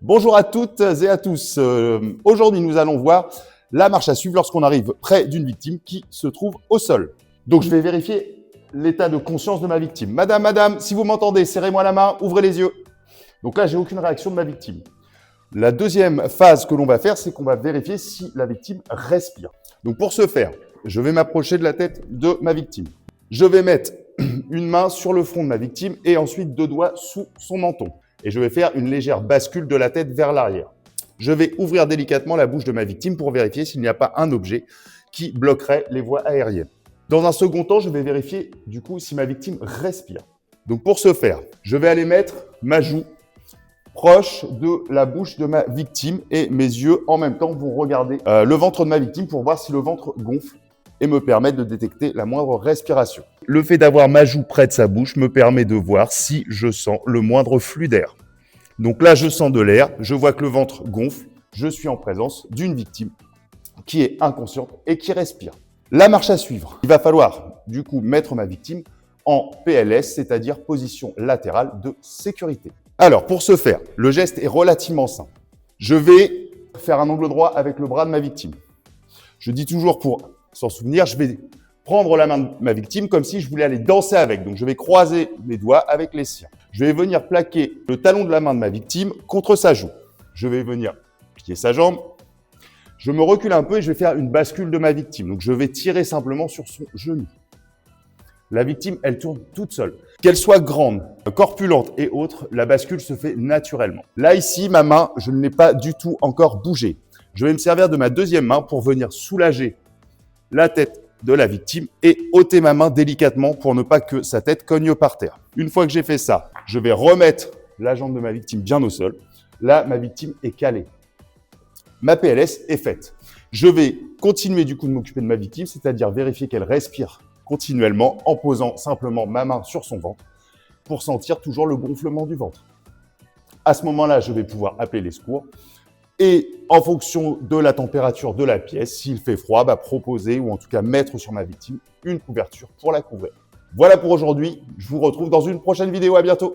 Bonjour à toutes et à tous. Aujourd'hui, nous allons voir la marche à suivre lorsqu'on arrive près d'une victime qui se trouve au sol. Donc, je vais vérifier l'état de conscience de ma victime. Madame, si vous m'entendez, serrez-moi la main, ouvrez les yeux. Donc là, j'ai aucune réaction de ma victime. La deuxième phase que l'on va faire, c'est qu'on va vérifier si la victime respire. Donc, pour ce faire, je vais m'approcher de la tête de ma victime. Je vais mettre une main sur le front de ma victime et ensuite 2 doigts sous son menton. Et je vais faire une légère bascule de la tête vers l'arrière. Je vais ouvrir délicatement la bouche de ma victime pour vérifier s'il n'y a pas un objet qui bloquerait les voies aériennes. Dans un second temps, je vais vérifier du coup si ma victime respire. Donc pour ce faire, je vais aller mettre ma joue proche de la bouche de ma victime et mes yeux en même temps vont regarder le ventre de ma victime pour voir si le ventre gonfle et me permettre de détecter la moindre respiration. Le fait d'avoir ma joue près de sa bouche me permet de voir si je sens le moindre flux d'air. Donc là, je sens de l'air, je vois que le ventre gonfle, je suis en présence d'une victime qui est inconsciente et qui respire. La marche à suivre, il va falloir du coup mettre ma victime en PLS, c'est-à-dire position latérale de sécurité. Alors pour ce faire, le geste est relativement simple. Je vais faire un angle droit avec le bras de ma victime. Je dis toujours pour s'en souvenir, je vais prendre la main de ma victime comme si je voulais aller danser avec. Donc, je vais croiser mes doigts avec les siens. Je vais venir plaquer le talon de la main de ma victime contre sa joue. Je vais venir plier sa jambe. Je me recule un peu et je vais faire une bascule de ma victime. Donc, je vais tirer simplement sur son genou. La victime, elle tourne toute seule. Qu'elle soit grande, corpulente et autre, la bascule se fait naturellement. Là, ici, ma main, je ne l'ai pas du tout encore bougée. Je vais me servir de ma deuxième main pour venir soulager la tête de la victime et ôter ma main délicatement pour ne pas que sa tête cogne par terre. Une fois que j'ai fait ça, je vais remettre la jambe de ma victime bien au sol. Là, ma victime est calée. Ma PLS est faite. Je vais continuer du coup de m'occuper de ma victime, c'est-à-dire vérifier qu'elle respire continuellement en posant simplement ma main sur son ventre pour sentir toujours le gonflement du ventre. À ce moment-là, je vais pouvoir appeler les secours. Et en fonction de la température de la pièce, s'il fait froid, proposer ou en tout cas mettre sur ma victime une couverture pour la couvrir. Voilà pour aujourd'hui. Je vous retrouve dans une prochaine vidéo. À bientôt.